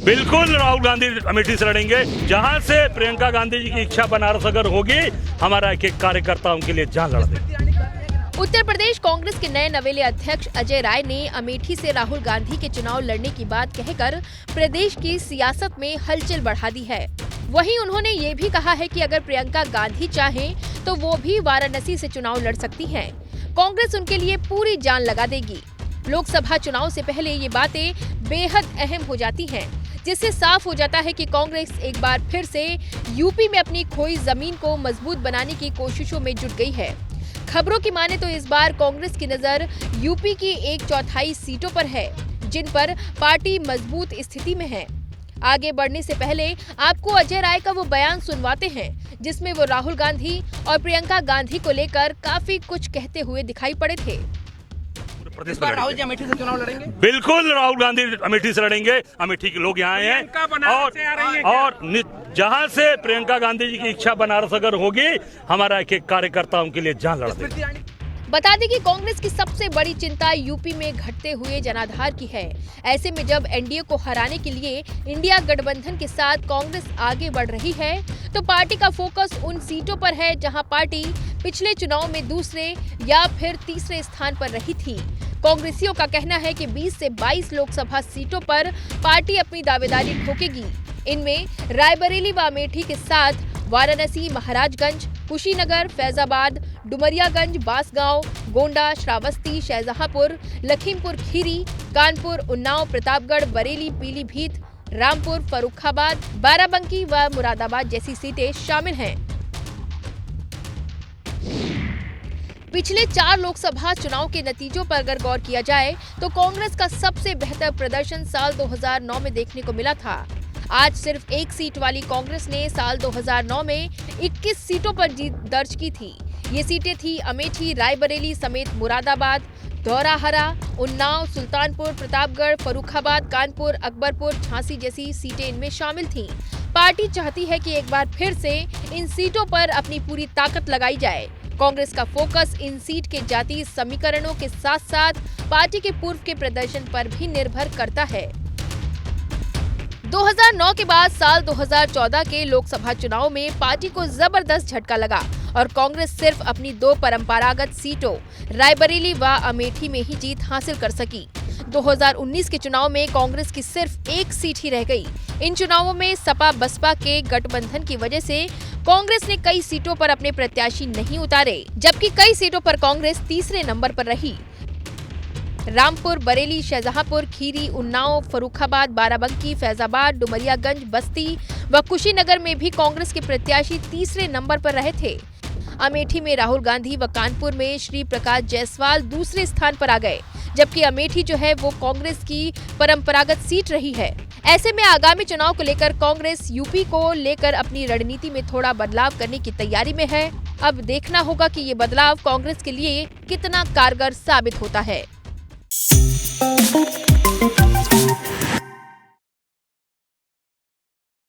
बिल्कुल राहुल गांधी अमेठी से लड़ेंगे। जहां से प्रियंका गांधी जी की इच्छा बनारस अगर होगी, हमारा एक एक कार्यकर्ता उनके लिए जान लड़ देंगे। उत्तर प्रदेश कांग्रेस के नए नवेले अध्यक्ष अजय राय ने अमेठी से राहुल गांधी के चुनाव लड़ने की बात कहकर प्रदेश की सियासत में हलचल बढ़ा दी है। वहीं उन्होंने ये भी कहा है कि अगर प्रियंका गांधी चाहें तो वो भी वाराणसी से चुनाव लड़ सकती हैं। कांग्रेस उनके लिए पूरी जान लगा देगी। लोकसभा चुनाव से पहले ये बातें बेहद अहम हो जाती हैं, जिससे साफ हो जाता है कि कांग्रेस एक बार फिर से यूपी में अपनी खोई जमीन को मजबूत बनाने की कोशिशों में जुट गई है। खबरों की माने तो इस बार कांग्रेस की नजर यूपी की 1/4 सीटों पर है, जिन पर पार्टी मजबूत स्थिति में है। आगे बढ़ने से पहले आपको अजय राय का वो बयान सुनवाते हैं, जिसमें वो राहुल गांधी और प्रियंका गांधी को लेकर काफी कुछ कहते हुए दिखाई पड़े थे। इस बार राहुल जी अमेठी से चुनाव लड़ेंगे? बिल्कुल राहुल गांधी अमेठी से लड़ेंगे। अमेठी के लोग यहाँ आए हैं और जहां से प्रियंका गांधी जी की इच्छा बनारस अगर होगी, हमारा एक एक कार्यकर्ता उनके लिए जान लड़ देंगे। बता दें कि कांग्रेस की सबसे बड़ी चिंता यूपी में घटते हुए जनाधार की है। ऐसे में जब एनडीए को हराने के लिए इंडिया गठबंधन के साथ कांग्रेस आगे बढ़ रही है, तो पार्टी का फोकस उन सीटों पर है जहां पार्टी पिछले चुनाव में दूसरे या फिर तीसरे स्थान पर रही थी। कांग्रेसियों का कहना है कि 20 से 22 लोकसभा सीटों पर पार्टी अपनी दावेदारी ठोकेगी। इनमें रायबरेली व अमेठी के साथ वाराणसी, महाराजगंज, कुशीनगर, फैजाबाद, डुमरियागंज, बांसगांव, गोंडा, श्रावस्ती, शाहजहांपुर, लखीमपुर खीरी, कानपुर, उन्नाव, प्रतापगढ़, बरेली, पीलीभीत, रामपुर, फर्रुखाबाद, बाराबंकी व मुरादाबाद जैसी सीटें शामिल हैं। पिछले 4 लोकसभा चुनाव के नतीजों पर अगर गौर किया जाए तो कांग्रेस का सबसे बेहतर प्रदर्शन साल 2009 में देखने को मिला था। आज सिर्फ 1 सीट वाली कांग्रेस ने साल 2009 में 21 सीटों पर जीत दर्ज की थी। ये सीटें थी अमेठी, रायबरेली समेत मुरादाबाद, धौराहरा, उन्नाव, सुल्तानपुर, प्रतापगढ़, फर्रुखाबाद, कानपुर, अकबरपुर, झांसी जैसी सीटें इनमें शामिल थीं। पार्टी चाहती है कि एक बार फिर से इन सीटों पर अपनी पूरी ताकत लगाई जाए। कांग्रेस का फोकस इन सीट के जातीय समीकरणों के साथ साथ पार्टी के पूर्व के प्रदर्शन पर भी निर्भर करता है। 2009 के बाद साल 2014 के लोकसभा चुनाव में पार्टी को जबरदस्त झटका लगा और कांग्रेस सिर्फ अपनी 2 परंपरागत सीटों रायबरेली व अमेठी में ही जीत हासिल कर सकी। 2019 के चुनाव में कांग्रेस की सिर्फ 1 सीट ही रह गई। इन चुनावों में सपा बसपा के गठबंधन की वजह से कांग्रेस ने कई सीटों पर अपने प्रत्याशी नहीं उतारे, जबकि कई सीटों पर कांग्रेस तीसरे नंबर पर रही। रामपुर, बरेली, शाहजहांपुर, खीरी, उन्नाव, फर्रुखाबाद, बाराबंकी, फैजाबाद, डुमरियागंज, बस्ती व कुशीनगर में भी कांग्रेस के प्रत्याशी तीसरे नंबर पर रहे थे। अमेठी में राहुल गांधी व कानपुर में श्री प्रकाश जायसवाल दूसरे स्थान पर आ गए, जबकि अमेठी जो है वो कांग्रेस की परंपरागत सीट रही है। ऐसे में आगामी चुनाव को लेकर कांग्रेस यूपी को लेकर अपनी रणनीति में थोड़ा बदलाव करने की तैयारी में है। अब देखना होगा कि ये बदलाव कांग्रेस के लिए कितना कारगर साबित होता है।